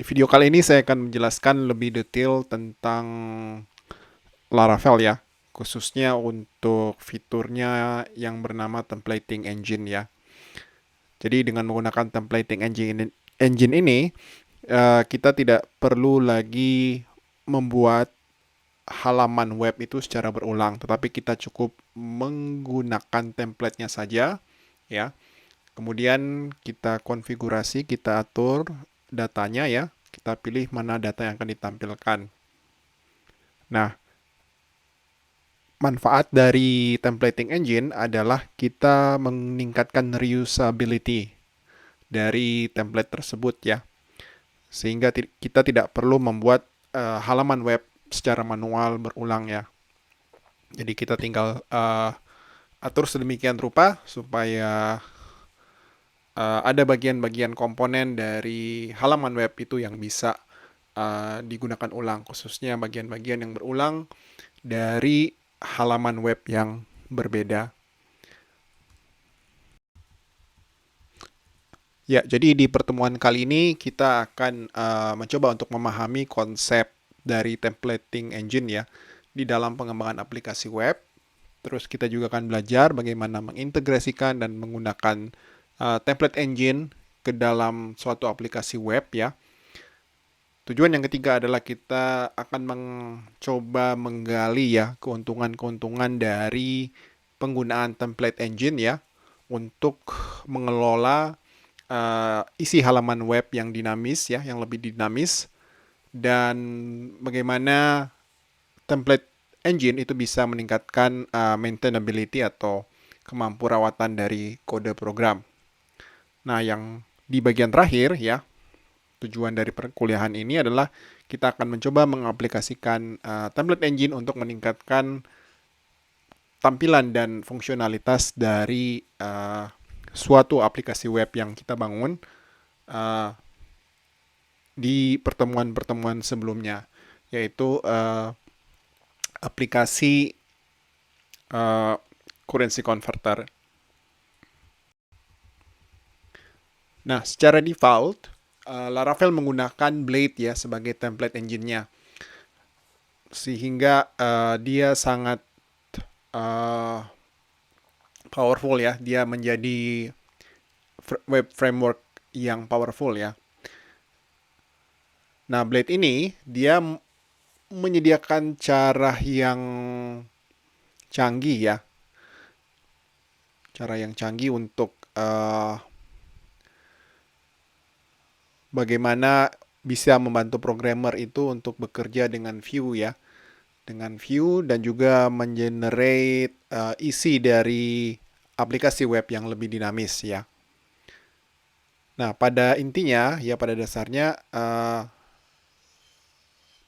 Di video kali ini saya akan menjelaskan lebih detail tentang Laravel ya, khususnya untuk fiturnya yang bernama templating engine ya. Jadi dengan menggunakan templating engine ini, kita tidak perlu lagi membuat halaman web itu secara berulang, tetapi kita cukup menggunakan templatenya saja ya. Kemudian kita konfigurasi, kita atur datanya ya. Kita pilih mana data yang akan ditampilkan. Nah, manfaat dari templating engine adalah kita meningkatkan reusability dari template tersebut ya. Sehingga kita tidak perlu membuat halaman web secara manual berulang ya. Jadi kita tinggal atur sedemikian rupa supaya ada bagian-bagian komponen dari halaman web itu yang bisa digunakan ulang, khususnya bagian-bagian yang berulang dari halaman web yang berbeda. Ya, jadi di pertemuan kali ini kita akan mencoba untuk memahami konsep dari templating engine ya di dalam pengembangan aplikasi web. Terus kita juga akan belajar bagaimana mengintegrasikan dan menggunakan template engine ke dalam suatu aplikasi web ya. Tujuan yang ketiga adalah kita akan mencoba menggali ya keuntungan-keuntungan dari penggunaan template engine ya untuk mengelola isi halaman web yang dinamis ya, yang lebih dinamis, dan bagaimana template engine itu bisa meningkatkan maintainability atau kemampu rawatan dari kode program. Nah, yang di bagian terakhir ya, tujuan dari perkuliahan ini adalah kita akan mencoba mengaplikasikan template engine untuk meningkatkan tampilan dan fungsionalitas dari suatu aplikasi web yang kita bangun uh, di pertemuan-pertemuan sebelumnya, yaitu aplikasi uh, currency converter. Nah, secara default, Laravel menggunakan Blade ya sebagai template engine-nya, sehingga dia sangat uh, powerful ya. Dia menjadi web framework yang powerful ya. Nah, Blade ini dia menyediakan cara yang canggih ya, cara yang canggih untuk bagaimana bisa membantu programmer itu untuk bekerja dengan view ya, dengan view dan juga mengenerate isi dari aplikasi web yang lebih dinamis ya. Nah, pada intinya ya pada dasarnya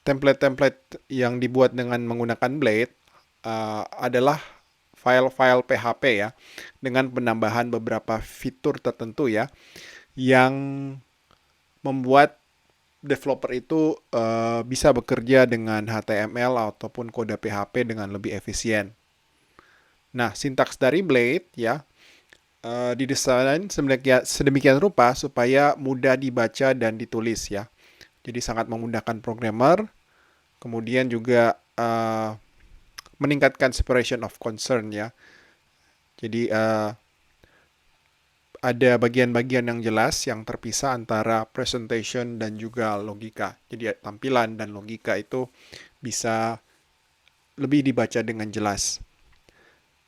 template-template yang dibuat dengan menggunakan Blade adalah file-file PHP ya, dengan penambahan beberapa fitur tertentu ya, yang membuat developer itu bisa bekerja dengan HTML ataupun kode PHP dengan lebih efisien. Nah, sintaks dari Blade ya didesain sedemikian rupa supaya mudah dibaca dan ditulis ya. Jadi sangat memudahkan programmer, kemudian juga meningkatkan separation of concern ya. Jadi ada bagian-bagian yang jelas yang terpisah antara presentation dan juga logika. Jadi tampilan dan logika itu bisa lebih dibaca dengan jelas.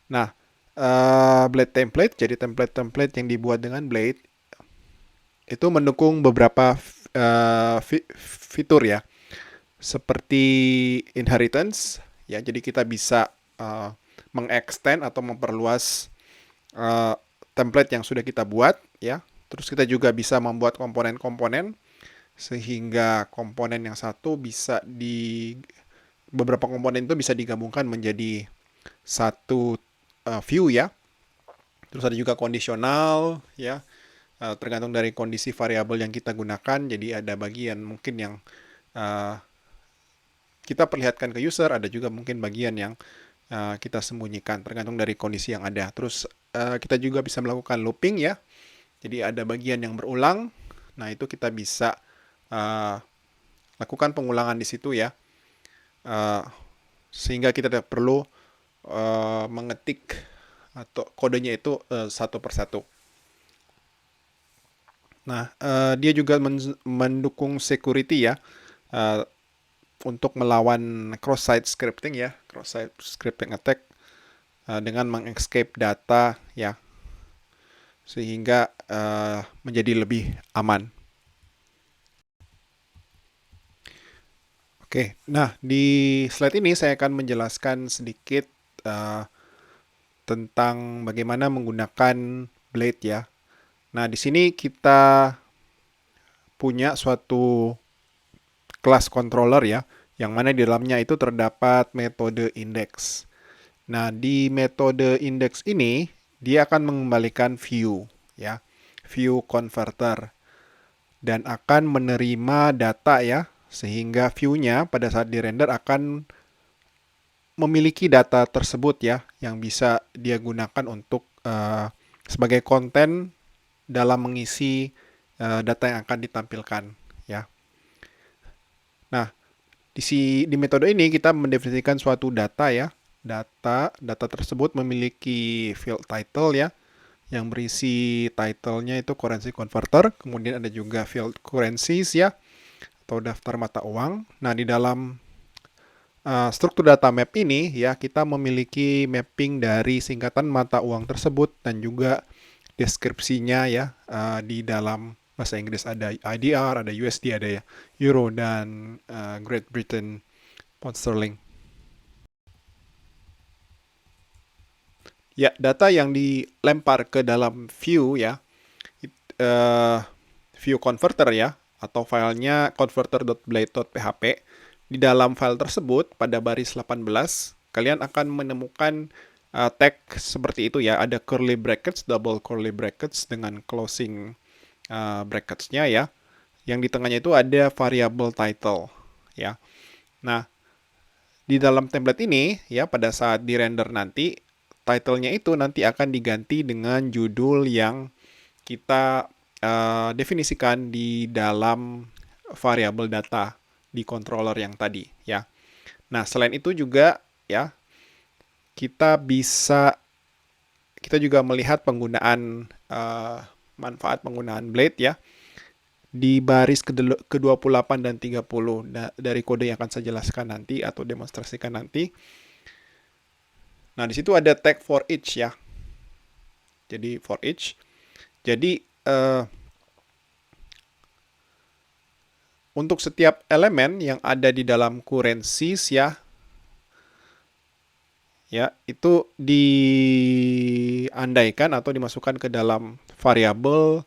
Nah, Blade template, jadi template-template yang dibuat dengan Blade itu mendukung beberapa fitur ya, seperti inheritance ya. Jadi kita bisa mengextend atau memperluas template yang sudah kita buat ya. Terus kita juga bisa membuat komponen-komponen sehingga komponen yang satu bisa beberapa komponen itu bisa digabungkan menjadi satu view ya. Terus ada juga kondisional ya, tergantung dari kondisi variabel yang kita gunakan. Jadi ada bagian mungkin yang kita perlihatkan ke user, ada juga mungkin bagian yang kita sembunyikan, tergantung dari kondisi yang ada. Terus kita juga bisa melakukan looping ya. Jadi ada bagian yang berulang. Nah, itu kita bisa uh, lakukan pengulangan di situ ya, uh, sehingga kita tidak perlu mengetik atau kodenya itu satu persatu. Nah, dia juga mendukung security ya, uh, untuk melawan cross-site scripting ya, cross-site scripting attack, dengan mengescape data ya, sehingga menjadi lebih aman. Oke, nah di slide ini saya akan menjelaskan sedikit uh, tentang bagaimana menggunakan Blade ya. Nah, di sini kita punya suatu kelas controller ya, yang mana di dalamnya itu terdapat metode index. Nah, di metode index ini dia akan mengembalikan view ya, view converter, dan akan menerima data ya, sehingga view-nya pada saat dirender akan memiliki data tersebut ya, yang bisa dia gunakan untuk sebagai konten dalam mengisi data yang akan ditampilkan ya. Nah, di metode ini kita mendefinisikan suatu data ya. Data tersebut memiliki field title ya, yang berisi title-nya itu currency converter. Kemudian ada juga field currencies ya, atau daftar mata uang. Nah, di dalam struktur data map ini ya, kita memiliki mapping dari singkatan mata uang tersebut dan juga deskripsinya ya, di dalam bahasa Inggris ada IDR, ada USD, ada ya Euro, dan Great Britain Pound Sterling. Ya, data yang dilempar ke dalam view ya, uh, view converter ya, atau filenya converter.blade.php. Di dalam file tersebut pada baris 18, kalian akan menemukan tag seperti itu ya, ada curly brackets, double curly brackets dengan closing brackets-nya ya. Yang di tengahnya itu ada variable title ya. Nah, di dalam template ini ya, pada saat di render nanti, title-nya itu nanti akan diganti dengan judul yang kita definisikan di dalam variabel data di controller yang tadi ya. Nah, selain itu juga ya, kita juga melihat penggunaan manfaat penggunaan Blade ya di baris ke-28 dan 30 dari kode yang akan saya jelaskan nanti atau demonstrasikan nanti. Nah, di situ ada tag for each ya. Jadi for each. Jadi untuk setiap elemen yang ada di dalam currencies ya, itu diandaikan atau dimasukkan ke dalam variabel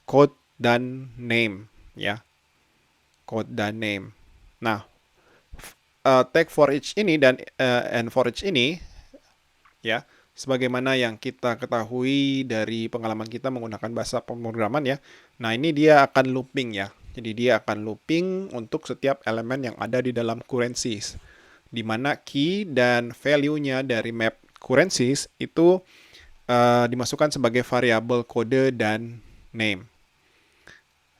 code dan name ya, code dan name. Nah, tag for each ini dan and for each ini ya, sebagaimana yang kita ketahui dari pengalaman kita menggunakan bahasa pemrograman ya. Nah, ini dia akan looping ya. Jadi dia akan looping untuk setiap elemen yang ada di dalam currencies, di mana key dan value-nya dari map currencies itu dimasukkan sebagai variabel kode dan name.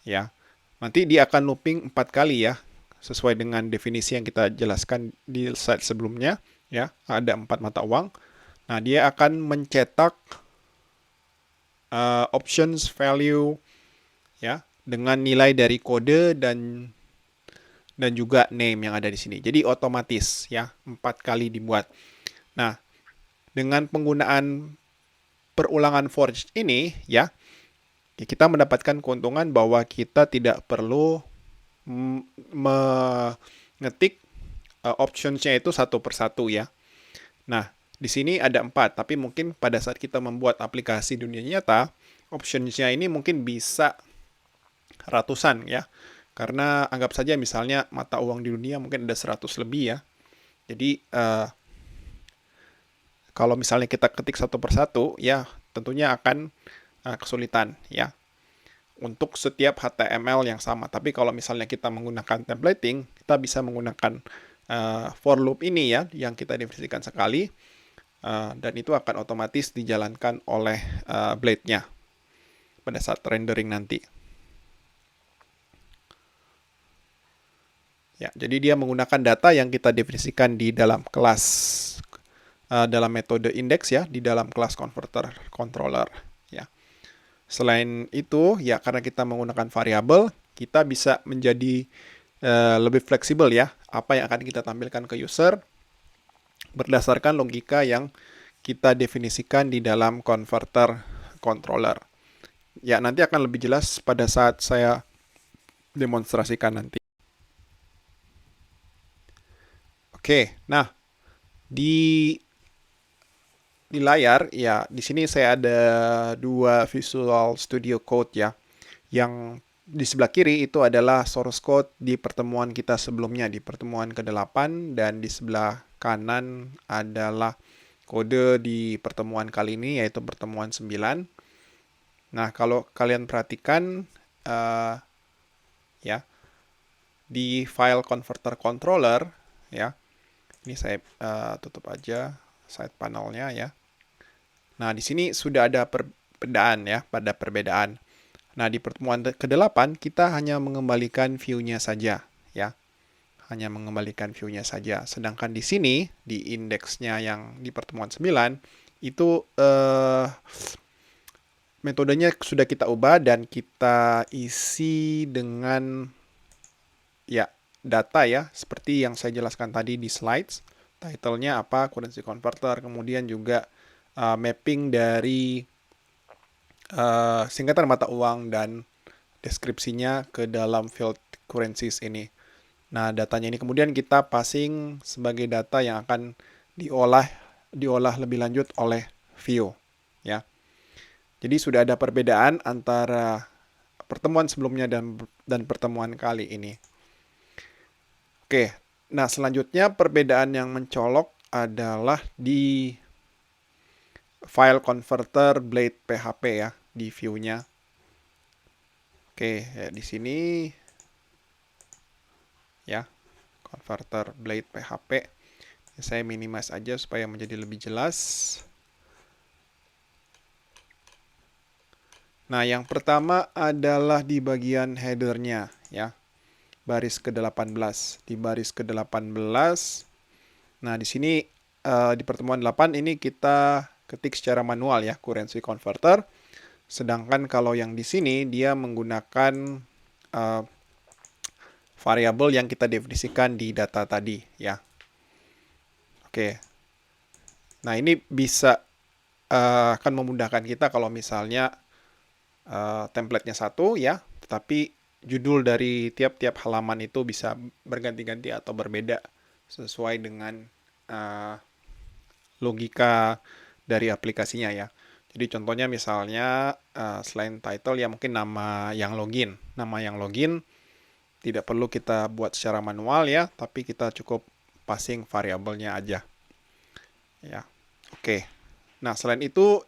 Ya, nanti dia akan looping 4 kali ya, sesuai dengan definisi yang kita jelaskan di slide sebelumnya. Ya, ada 4 mata uang. Nah, dia akan mencetak options value ya, dengan nilai dari kode dan juga name yang ada di sini. Jadi otomatis ya, 4 kali dibuat. Nah, dengan penggunaan perulangan for each ini ya, kita mendapatkan keuntungan bahwa kita tidak perlu mengetik optionsnya itu satu persatu ya. Nah, di sini ada 4, tapi mungkin pada saat kita membuat aplikasi dunia nyata, optionsnya ini mungkin bisa ratusan ya. Karena anggap saja misalnya mata uang di dunia mungkin ada 100 lebih ya. Jadi kalau misalnya kita ketik satu persatu ya, tentunya akan kesulitan ya untuk setiap HTML yang sama. Tapi kalau misalnya kita menggunakan templating, kita bisa menggunakan for loop ini ya, yang kita definisikan sekali, dan itu akan otomatis dijalankan oleh Blade-nya pada saat rendering nanti. Ya, jadi dia menggunakan data yang kita definisikan di dalam kelas dalam metode index ya, di dalam kelas converter controller ya. Selain itu, ya karena kita menggunakan variabel, kita bisa menjadi lebih fleksibel ya, apa yang akan kita tampilkan ke user berdasarkan logika yang kita definisikan di dalam converter controller. Ya, nanti akan lebih jelas pada saat saya demonstrasikan nanti. Oke, nah di layar ya di sini saya ada dua Visual Studio Code ya. Yang di sebelah kiri itu adalah source code di pertemuan kita sebelumnya, di pertemuan ke-8, dan di sebelah kanan adalah kode di pertemuan kali ini, yaitu pertemuan 9. Nah, kalau kalian perhatikan, uh, ya, di file converter controller, ya, ini saya tutup aja side panelnya ya. Nah, di sini sudah ada perbedaan ya, pada perbedaan. Nah, di pertemuan ke-8 kita hanya mengembalikan view-nya saja ya. Hanya mengembalikan view-nya saja. Sedangkan di sini di indeksnya yang di pertemuan 9 itu metodenya sudah kita ubah dan kita isi dengan ya data ya, seperti yang saya jelaskan tadi di slides. Title-nya apa, currency converter, kemudian juga mapping dari singkatan mata uang dan deskripsinya ke dalam field currencies ini. Nah, datanya ini kemudian kita passing sebagai data yang akan diolah lebih lanjut oleh view, ya. Jadi sudah ada perbedaan antara pertemuan sebelumnya dan pertemuan kali ini. Oke, nah selanjutnya perbedaan yang mencolok adalah di file converter blade PHP ya, di view-nya. Oke, ya, di sini ya, converter blade PHP. Saya minimize aja supaya menjadi lebih jelas. Nah, yang pertama adalah di bagian header-nya ya. Baris ke-18. Di baris ke-18. Nah, di sini di pertemuan 8 ini kita ketik secara manual ya, currency converter. Sedangkan kalau yang di sini dia menggunakan variabel yang kita definisikan di data tadi ya. Oke. Nah, ini bisa akan memudahkan kita kalau misalnya template-nya satu ya, tetapi judul dari tiap-tiap halaman itu bisa berganti-ganti atau berbeda sesuai dengan logika dari aplikasinya ya. Jadi contohnya misalnya selain title ya mungkin nama yang login. Nama yang login tidak perlu kita buat secara manual ya, tapi kita cukup passing variabelnya aja. Ya. Oke. Nah, selain itu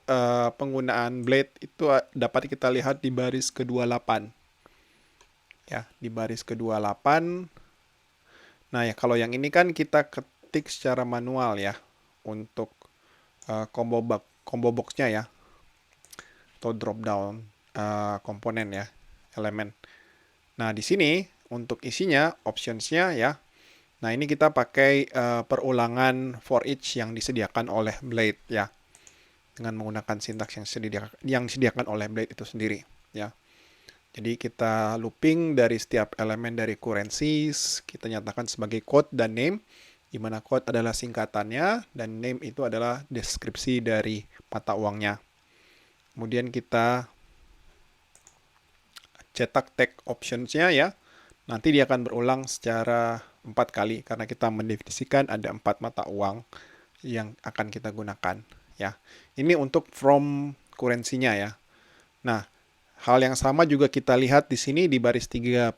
penggunaan blade itu dapat kita lihat di baris ke-28. Ya, di baris ke-28. Nah, ya kalau yang ini kan kita ketik secara manual ya untuk combo box-nya ya atau drop down komponen ya, elemen. Nah, di sini untuk isinya, options-nya ya. Nah, ini kita pakai perulangan for each yang disediakan oleh Blade ya. Dengan menggunakan sintaks yang disediakan oleh Blade itu sendiri ya. Jadi kita looping dari setiap elemen dari currencies, kita nyatakan sebagai code dan name, di mana code adalah singkatannya dan name itu adalah deskripsi dari mata uangnya. Kemudian kita cetak tag options-nya ya. Nanti dia akan berulang secara 4 kali karena kita mendefinisikan ada 4 mata uang yang akan kita gunakan ya. Ini untuk from currency-nya ya. Nah, hal yang sama juga kita lihat di sini di baris 39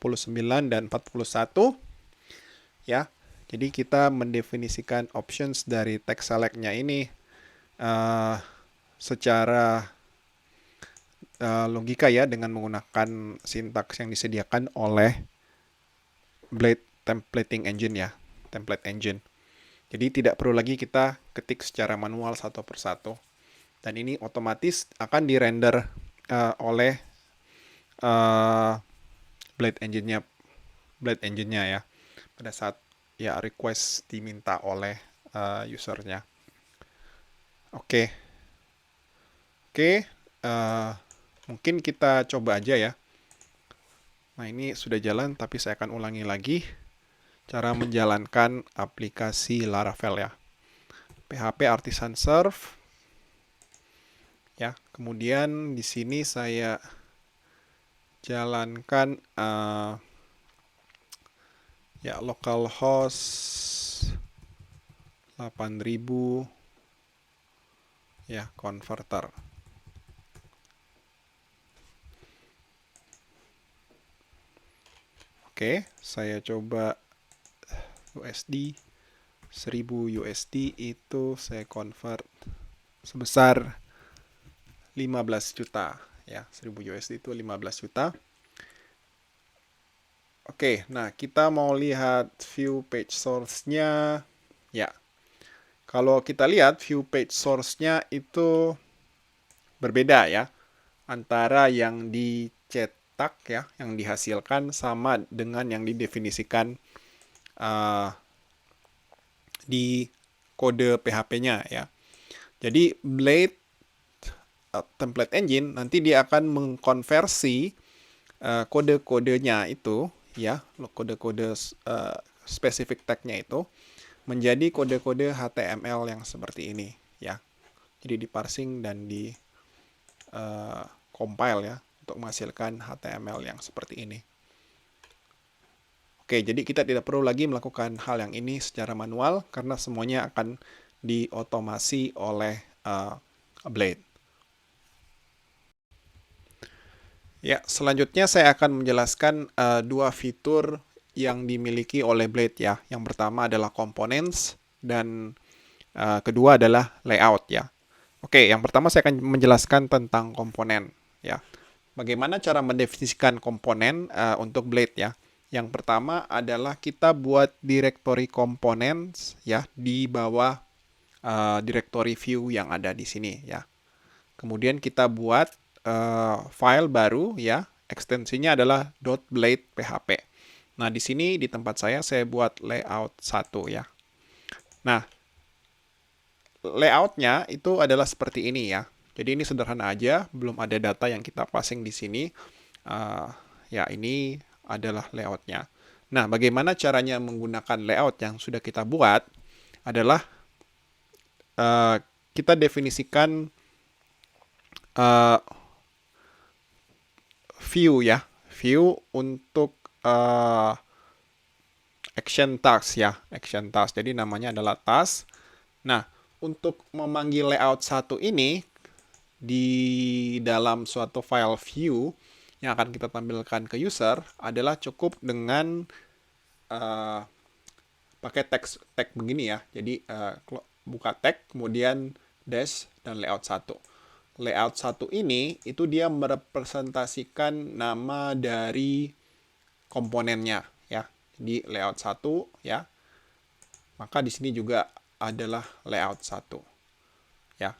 dan 41 ya. Jadi kita mendefinisikan options dari text select-nya ini secara logika ya dengan menggunakan sintaks yang disediakan oleh Blade Templating Engine ya, template engine. Jadi tidak perlu lagi kita ketik secara manual satu persatu. Dan ini otomatis akan dirender oleh Blade Engine-nya ya. pada saat ya request diminta oleh usernya. Oke, oke, mungkin kita coba aja ya. Nah, ini sudah jalan, tapi saya akan ulangi lagi cara menjalankan aplikasi Laravel ya. PHP Artisan Serve. Ya, kemudian di sini saya jalankan ya localhost 8000 ya converter. Oke, saya coba USD 1000 USD itu saya convert sebesar 15 juta ya. 1000 USD itu 15 juta. Oke, nah kita mau lihat view page source-nya. Ya, kalau kita lihat view page source-nya itu berbeda ya. Antara yang dicetak ya, yang dihasilkan sama dengan yang didefinisikan di kode PHP-nya ya. Jadi Blade template engine nanti dia akan mengkonversi kode-kodenya itu ya, kode-kode spesifik tag-nya itu menjadi kode-kode HTML yang seperti ini ya. Jadi diparsing dan di compile ya untuk menghasilkan HTML yang seperti ini. Oke, jadi kita tidak perlu lagi melakukan hal yang ini secara manual karena semuanya akan diotomasi oleh Blade. Ya, selanjutnya saya akan menjelaskan dua fitur yang dimiliki oleh Blade ya. Yang pertama adalah components dan kedua adalah layout ya. Oke, yang pertama saya akan menjelaskan tentang komponen ya. Bagaimana cara mendefinisikan komponen untuk Blade ya? Yang pertama adalah kita buat directory components ya di bawah directory view yang ada di sini ya. Kemudian kita buat file baru ya, ekstensinya adalah .blade php. Nah, di sini di tempat saya buat layout 1 ya. Nah, layoutnya itu adalah seperti ini ya. Jadi ini sederhana aja, belum ada data yang kita passing di sini. Ya, ini adalah layoutnya. Nah, bagaimana caranya menggunakan layout yang sudah kita buat adalah kita definisikan view ya, view untuk action task ya, action task. Jadi namanya adalah task. Nah, untuk memanggil layout satu ini di dalam suatu file view yang akan kita tampilkan ke user adalah cukup dengan pakai tag begini ya. Jadi buka tag, kemudian dash dan layout 1. Layout 1 ini itu dia merepresentasikan nama dari komponennya ya. Di layout 1 ya. Maka di sini juga adalah layout 1 ya.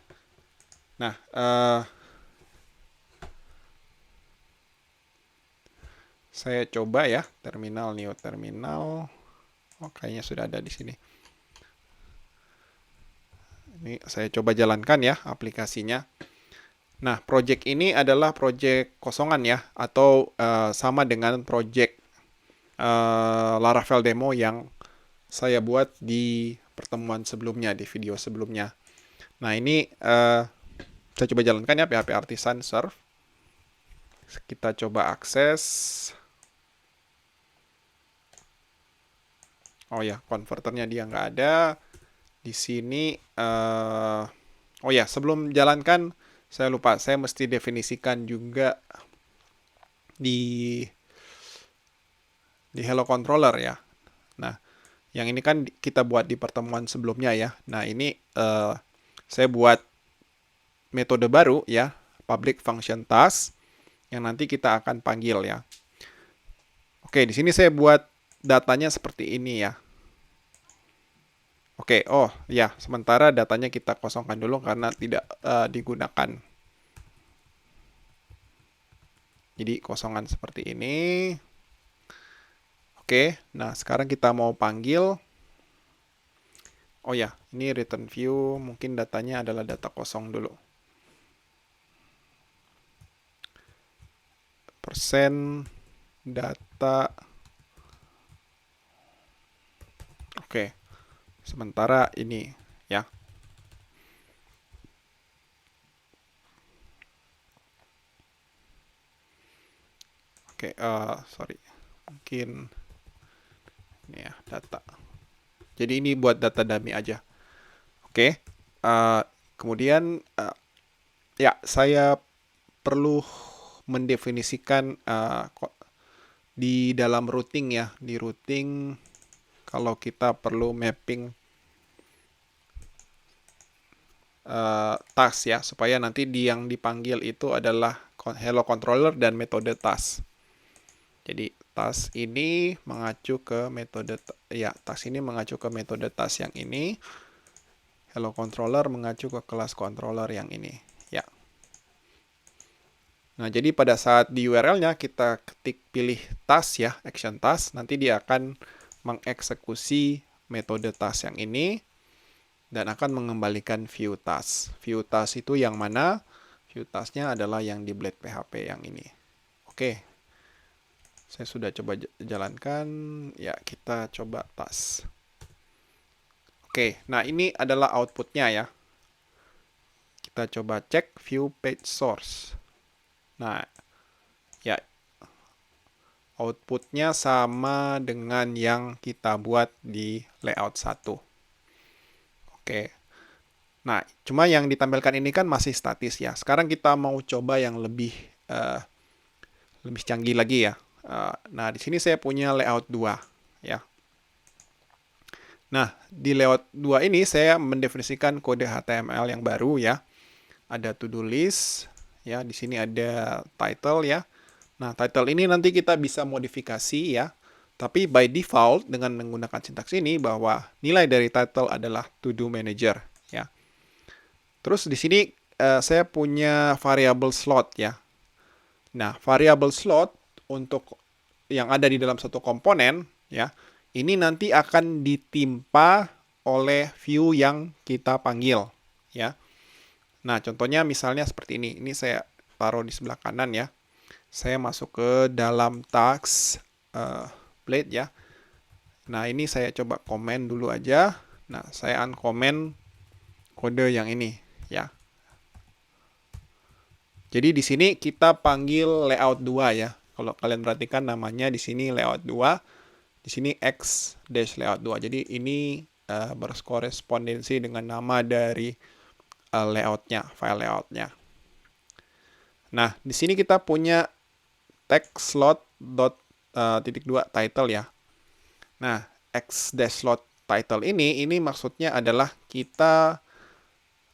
Nah, saya coba ya terminal new terminal. Oh, kayaknya sudah ada di sini. Ini saya coba jalankan ya aplikasinya. Nah, project ini adalah project kosongan ya, atau sama dengan project Laravel demo yang saya buat di pertemuan sebelumnya, di video sebelumnya. Nah, ini saya coba jalankan ya, PHP Artisan Serve. Kita coba akses. Oh ya, konverternya dia nggak ada. Di sini, oh ya, sebelum jalankan, saya lupa, saya mesti definisikan juga di Hello Controller ya. Nah, yang ini kan kita buat di pertemuan sebelumnya ya. Nah, ini saya buat metode baru ya, public function task, yang nanti kita akan panggil ya. Oke, di sini saya buat datanya seperti ini ya. Oke, oh ya, sementara datanya kita kosongkan dulu karena tidak digunakan. Jadi kosongan seperti ini. Oke, nah sekarang kita mau panggil. Oh ya, ini return view, mungkin datanya adalah data kosong dulu. Persen data. Oke, sementara ini ya. Oke, sorry. Mungkin ini ya, data. Jadi ini buat data dummy aja. Oke, kemudian ya saya perlu mendefinisikan di dalam routing ya. Di routing kalau kita perlu mapping task ya, supaya nanti yang dipanggil itu adalah hello controller dan metode task. Jadi task ini mengacu ke metode task ini mengacu ke metode task yang ini. Hello controller mengacu ke kelas controller yang ini ya. Nah, jadi pada saat di URL-nya kita ketik pilih task ya, action task, nanti dia akan mengeksekusi metode task yang ini dan akan mengembalikan view task. View task itu yang mana? View task-nya adalah yang di Blade PHP yang ini. Oke. Saya sudah coba jalankan. Ya, kita coba task. Oke, nah ini adalah output-nya ya. Kita coba cek view page source. Nah, ya output-nya sama dengan yang kita buat di layout 1. Oke. Nah, cuma yang ditampilkan ini kan masih statis ya. Sekarang kita mau coba yang lebih canggih lagi ya. Nah, di sini saya punya layout 2 ya. Nah, di layout 2 ini saya mendefinisikan kode HTML yang baru ya. Ada to-do list ya, di sini ada title ya. Nah, title ini nanti kita bisa modifikasi ya. Tapi by default dengan menggunakan sintaks ini bahwa nilai dari title adalah to-do manager ya. Terus di sini saya punya variable slot ya. Nah, variable slot untuk yang ada di dalam satu komponen ya, ini nanti akan ditimpa oleh view yang kita panggil ya. Nah, contohnya misalnya seperti ini. Ini saya taruh di sebelah kanan ya. Saya masuk ke dalam task Blade ya. Nah, ini saya coba komen dulu aja. Nah, saya uncomment kode yang ini ya. Jadi di sini kita panggil layout 2 ya. Kalau kalian perhatikan namanya di sini layout 2, di sini x-layout 2. Jadi ini berkorespondensi dengan nama dari layoutnya, file layoutnya. Nah, di sini kita punya text slot titik 2 title ya. Nah, x-slot title ini maksudnya adalah kita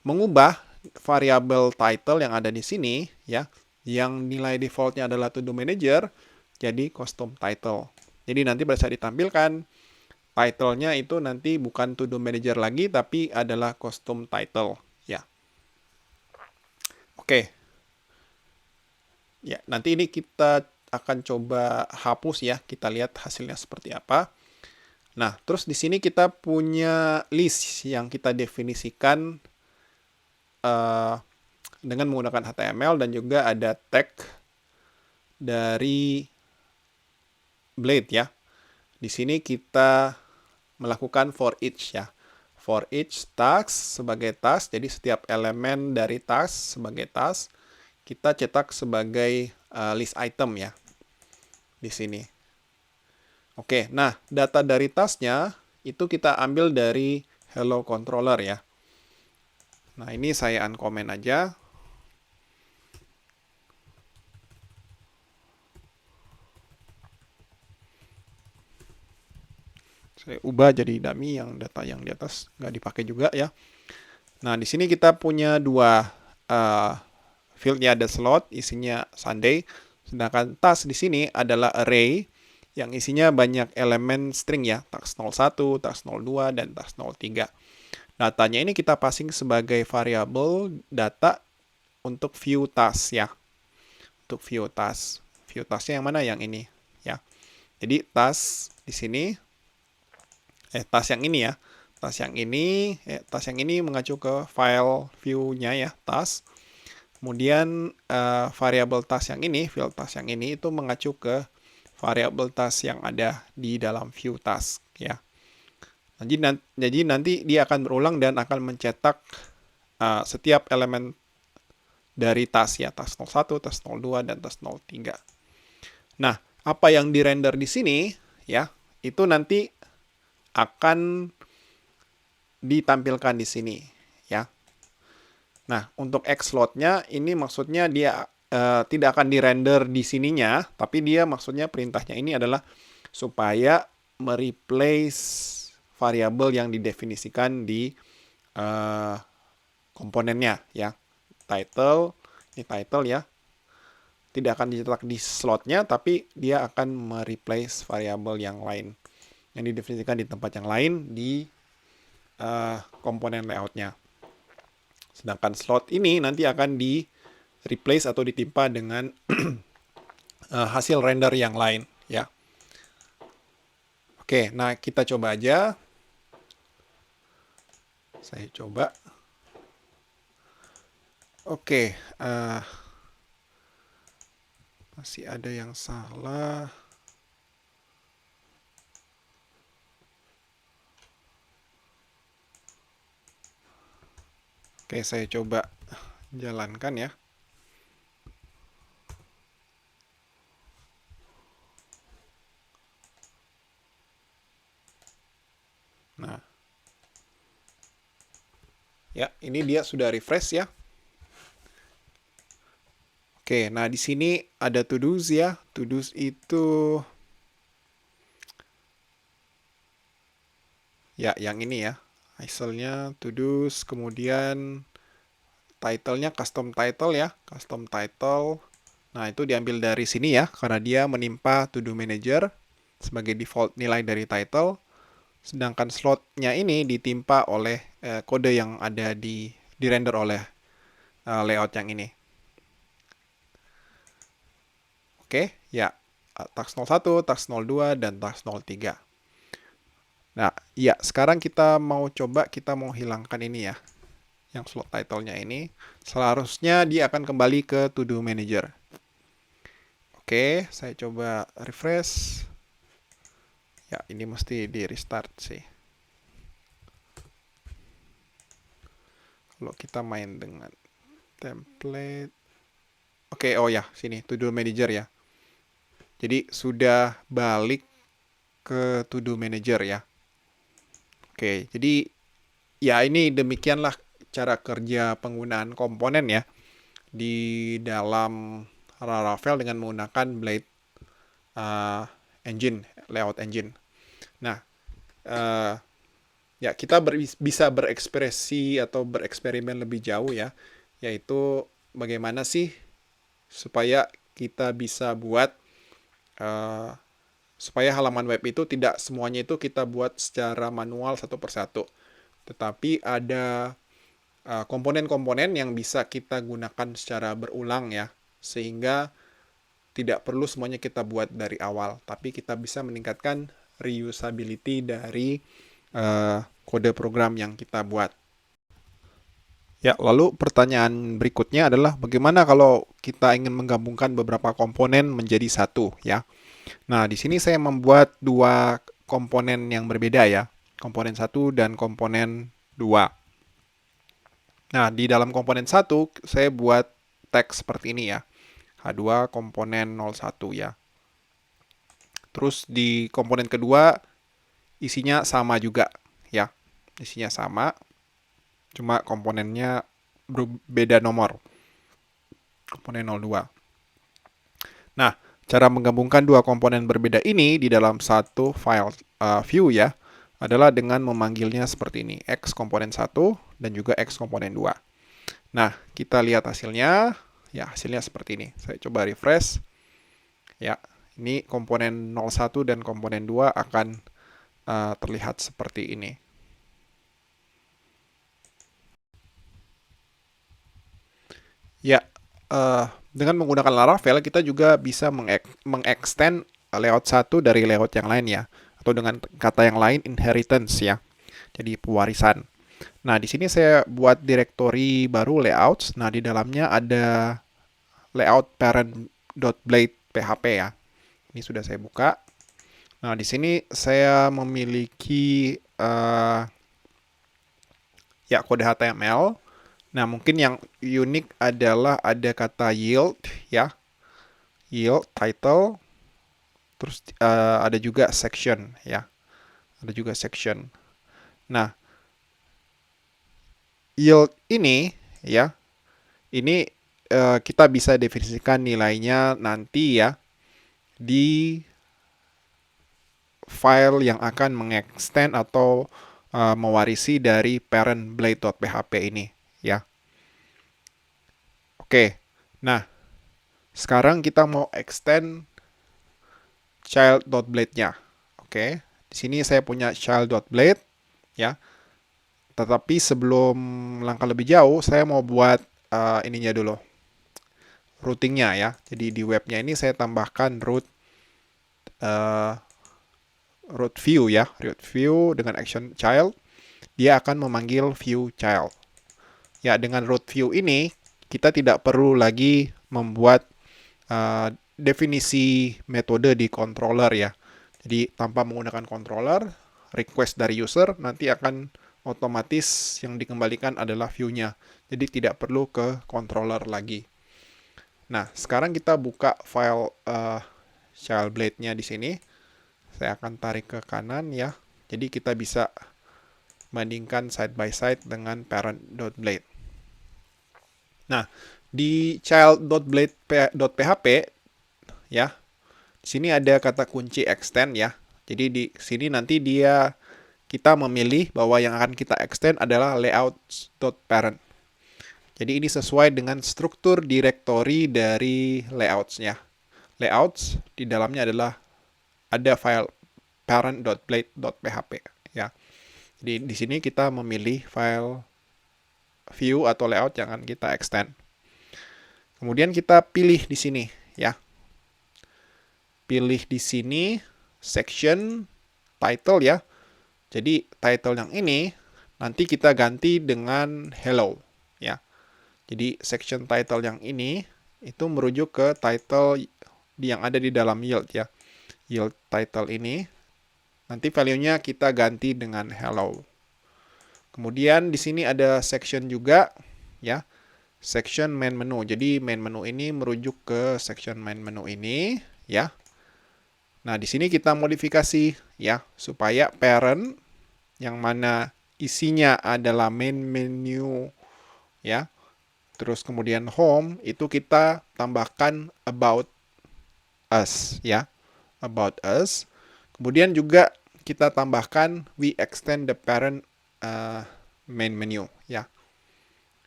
mengubah variabel title yang ada di sini ya, yang nilai defaultnya adalah to-do manager jadi custom title. Jadi nanti pada saat ditampilkan title-nya itu nanti bukan to-do manager lagi tapi adalah custom title ya. Oke. Ya, nanti ini kita akan coba hapus ya, kita lihat hasilnya seperti apa. Nah, terus di sini kita punya list yang kita definisikan dengan menggunakan HTML dan juga ada tag dari Blade ya. Di sini kita melakukan for each ya. For each task sebagai task, jadi setiap elemen dari task sebagai task kita cetak sebagai list item ya di sini. Oke, nah data dari tasknya itu kita ambil dari hello controller ya. Nah, ini saya uncomment aja. Saya ubah jadi dummy yang data yang di atas nggak dipakai juga ya. Nah, di sini kita punya dua fieldnya, ada slot isinya Sunday, sedangkan task di sini adalah array yang isinya banyak elemen string ya, task 01, task 02, dan task 03. Datanya ini kita passing sebagai variabel data untuk view task ya. Untuk view task. View tasknya yang mana? Yang ini ya. Jadi task di sini, task yang ini ya. Tas yang ini mengacu ke file view-nya ya, task. Kemudian variabel task yang ini, field task yang ini itu mengacu ke variabel task yang ada di dalam view task ya. Jadi nanti dia akan berulang dan akan mencetak setiap elemen dari task ya, task 01, task 02 dan task 03. Nah, apa yang dirender di sini ya, itu nanti akan ditampilkan di sini ya. Nah, untuk X slot-nya ini maksudnya dia tidak akan dirender di sininya, tapi dia maksudnya perintahnya ini adalah supaya mereplace variabel yang didefinisikan di komponennya ya. Title, ini title ya. Tidak akan dicetak di slotnya, tapi dia akan mereplace variabel yang lain yang didefinisikan di tempat yang lain di komponen layoutnya. Sedangkan slot ini nanti akan di replace atau ditimpa dengan hasil render yang lain ya. Oke, nah kita coba aja. Saya coba. Oke, masih ada yang salah. Oke, saya coba jalankan ya. Nah, ya ini dia sudah refresh ya. Oke, nah di sini ada to-dos ya. To-dos itu ya yang ini ya. Hasilnya to-dos, kemudian title-nya custom title ya. Custom title. Nah, itu diambil dari sini ya, karena dia menimpa to-do manager sebagai default nilai dari title. Sedangkan slotnya ini ditimpa oleh kode yang ada di render oleh layout yang ini. Oke, ya. Task 01, task 02, dan task 03. Nah, ya, sekarang kita mau hilangkan ini ya. Yang slot title-nya ini. Seharusnya dia akan kembali ke to-do manager. Oke, saya coba refresh. Ya, ini mesti di restart sih. Kalau kita main dengan template. Oke, oh ya, sini to-do manager ya. Jadi sudah balik ke to-do manager ya. Oke, jadi ya ini demikianlah cara kerja penggunaan komponen ya di dalam Laravel dengan menggunakan Blade engine, layout engine. Nah, ya kita bisa berekspresi atau bereksperimen lebih jauh ya, yaitu bagaimana sih supaya kita bisa buat supaya halaman web itu tidak semuanya itu kita buat secara manual satu persatu, tetapi ada komponen-komponen yang bisa kita gunakan secara berulang ya, sehingga tidak perlu semuanya kita buat dari awal, tapi kita bisa meningkatkan reusability dari kode program yang kita buat. Ya, lalu pertanyaan berikutnya adalah bagaimana kalau kita ingin menggabungkan beberapa komponen menjadi satu ya. Nah, di sini saya membuat dua komponen yang berbeda ya. Komponen 1 dan komponen 2. Nah, di dalam komponen 1 saya buat teks seperti ini ya. H2 komponen 01 ya. Terus di komponen kedua isinya sama juga ya. Isinya sama. Cuma komponennya beda nomor. Komponen 02. Nah, cara menggabungkan dua komponen berbeda ini di dalam satu file view ya, adalah dengan memanggilnya seperti ini, X komponen 1 dan juga X komponen 2. Nah, kita lihat hasilnya. Ya, hasilnya seperti ini. Saya coba refresh. Ya, ini komponen 01 dan komponen 2 akan terlihat seperti ini. Ya, dengan menggunakan Laravel kita juga bisa mengextend layout satu dari layout yang lain ya. Atau dengan kata yang lain inheritance ya. Jadi pewarisan. Nah, di sini saya buat directory baru layouts. Nah, di dalamnya ada layout parent.blade PHP ya. Ini sudah saya buka. Nah, di sini saya memiliki ya kode HTML. Nah, mungkin yang unik adalah ada kata yield ya. Yield, title, terus ada juga section ya. Ada juga section. Nah, yield ini ya, ini kita bisa definisikan nilainya nanti ya di file yang akan mengextend atau mewarisi dari parent blade.php ini ya. Oke. Nah, sekarang kita mau extend child.blade-nya. Oke. Di sini saya punya child.blade ya. Tetapi sebelum langkah lebih jauh, saya mau buat ininya dulu. Routingnya ya. Jadi di webnya ini saya tambahkan root view ya. Root view dengan action child. Dia akan memanggil view child. Ya, dengan root view ini, kita tidak perlu lagi membuat definisi metode di controller ya. Jadi tanpa menggunakan controller, request dari user nanti akan otomatis yang dikembalikan adalah view-nya. Jadi tidak perlu ke controller lagi. Nah, sekarang kita buka file child blade-nya di sini. Saya akan tarik ke kanan ya. Jadi kita bisa bandingkan side by side dengan parent.blade. Nah, di child.blade.php ya, di sini ada kata kunci extend ya. Jadi di sini nanti kita memilih bahwa yang akan kita extend adalah layouts.parent. Jadi ini sesuai dengan struktur directory dari layouts-nya. Layouts di dalamnya adalah ada file parent.blade.php ya. Jadi di sini kita memilih file view atau layout yang akan kita extend. Kemudian kita pilih di sini ya. Pilih di sini section title ya. Jadi title yang ini nanti kita ganti dengan hello ya. Jadi section title yang ini itu merujuk ke title yang ada di dalam yield ya. Yield title ini nanti value-nya kita ganti dengan hello. Kemudian di sini ada section juga ya. Section main menu. Jadi main menu ini merujuk ke section main menu ini ya. Nah, di sini kita modifikasi ya supaya parent yang mana isinya adalah main menu ya. Terus kemudian home itu kita tambahkan about us ya. About us. Kemudian juga kita tambahkan we extend the parent main menu ya.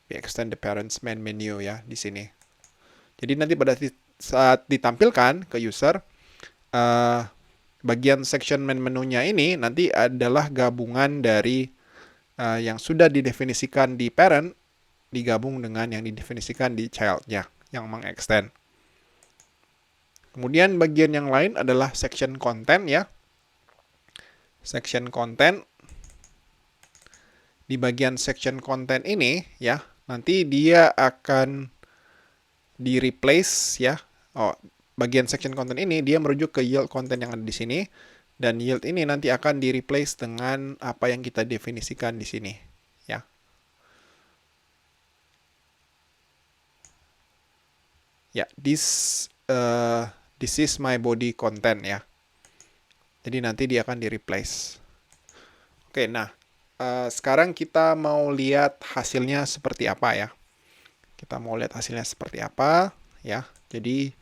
We extend the parent's main menu ya di sini. Jadi nanti pada saat ditampilkan ke user bagian section main menunya ini nanti adalah gabungan dari yang sudah didefinisikan di parent digabung dengan yang didefinisikan di child-nya yang mengextend. Kemudian bagian yang lain adalah section content ya. Section content. Di bagian section content ini ya, nanti dia akan di-replace ya. Oh, bagian section content ini dia merujuk ke yield content yang ada di sini dan yield ini nanti akan di-replace dengan apa yang kita definisikan di sini ya. Ya, this is my body content ya. Jadi nanti dia akan di-replace. Oke, nah sekarang kita mau lihat hasilnya seperti apa ya. Kita mau lihat hasilnya seperti apa ya. Jadi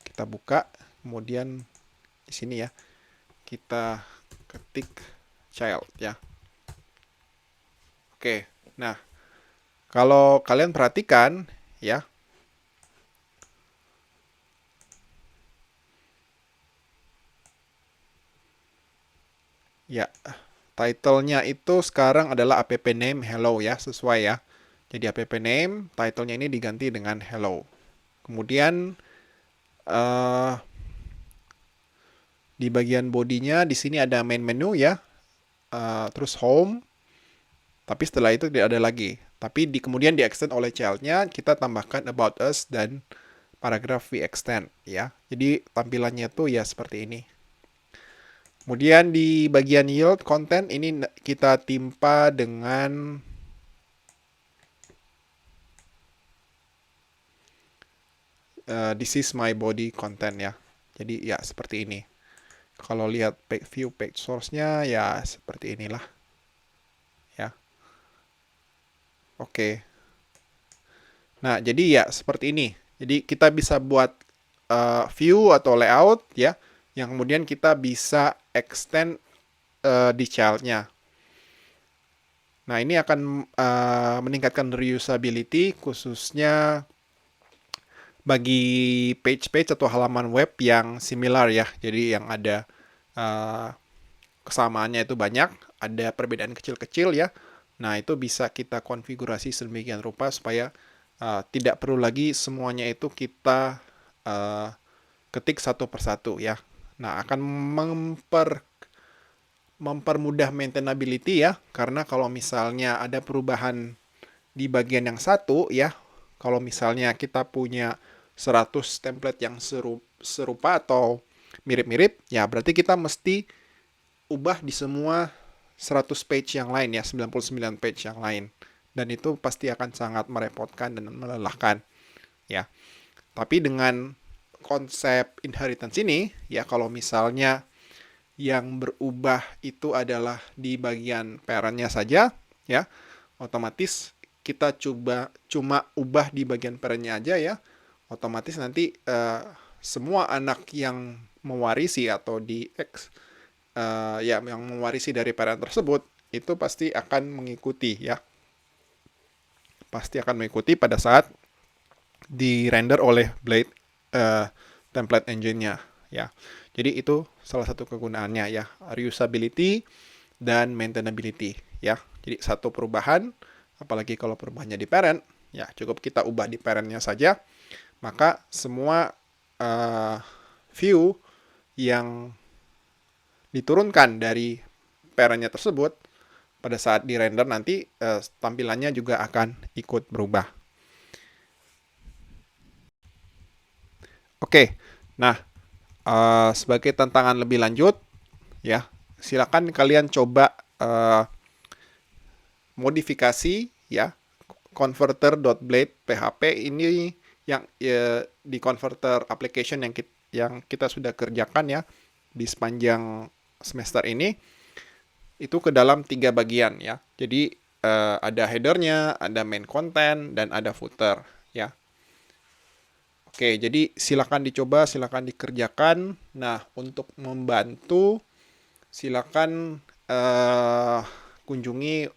kita buka, kemudian di sini ya kita ketik child ya. Oke, nah kalau kalian perhatikan ya, ya title-nya itu sekarang adalah app name hello ya, sesuai ya. Jadi app name, title-nya ini diganti dengan hello. Kemudian Di bagian bodinya di sini ada main menu ya, terus home, tapi setelah itu tidak ada lagi. Tapi kemudian di-extend oleh childnya, kita tambahkan about us dan paragraph we extend ya. Jadi tampilannya tuh ya seperti ini. Kemudian di bagian yield content ini kita timpa dengan this is my body content ya. Jadi ya seperti ini. Kalau lihat view page source-nya ya seperti inilah ya. Oke. Nah, jadi ya seperti ini. Jadi kita bisa buat view atau layout ya, yang kemudian kita bisa extend di child-nya. Nah, ini akan meningkatkan reusability khususnya bagi page-page atau halaman web yang similar ya. Jadi yang ada kesamaannya itu banyak, ada perbedaan kecil-kecil ya. Nah, itu bisa kita konfigurasi sedemikian rupa supaya tidak perlu lagi semuanya itu kita ketik satu persatu ya. Nah, akan mempermudah maintainability ya, karena kalau misalnya ada perubahan di bagian yang satu ya, kalau misalnya kita punya 100 template yang serupa atau mirip-mirip, ya berarti kita mesti ubah di semua 100 page yang lain ya, 99 page yang lain. Dan itu pasti akan sangat merepotkan dan melelahkan ya. Tapi dengan konsep inheritance ini ya, kalau misalnya yang berubah itu adalah di bagian parent-nya saja ya, otomatis kita cuma ubah di bagian parent-nya aja ya, otomatis nanti semua anak yang mewarisi atau yang mewarisi dari parent tersebut itu pasti akan mengikuti ya, pasti akan mengikuti pada saat di render oleh Blade template engine-nya ya. Jadi itu salah satu kegunaannya ya, reusability dan maintainability ya. Jadi satu perubahan, apalagi kalau perubahannya di parent, ya cukup kita ubah di parent-nya saja, maka semua view yang diturunkan dari parent-nya tersebut pada saat di render nanti tampilannya juga akan ikut berubah. Oke, nah sebagai tantangan lebih lanjut ya, silakan kalian coba modifikasi ya converter.blade PHP ini yang di converter application yang kita sudah kerjakan ya di sepanjang semester ini, itu ke dalam 3 bagian ya. Jadi ada headernya, ada main content, dan ada footer ya. Oke, jadi silakan dicoba, silakan dikerjakan. Nah, untuk membantu, silakan kunjungi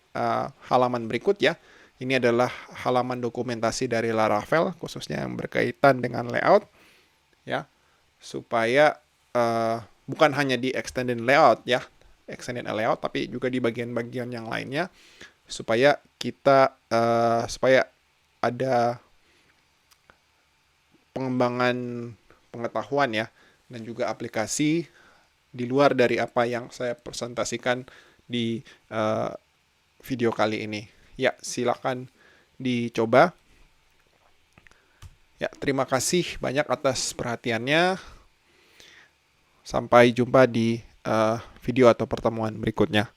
halaman berikut ya. Ini adalah halaman dokumentasi dari Laravel, khususnya yang berkaitan dengan layout ya, supaya bukan hanya di extended layout ya, extended layout, tapi juga di bagian-bagian yang lainnya, supaya supaya ada pengembangan pengetahuan ya, dan juga aplikasi di luar dari apa yang saya presentasikan di video kali ini. Ya, silakan dicoba. Ya, terima kasih banyak atas perhatiannya. Sampai jumpa di video atau pertemuan berikutnya.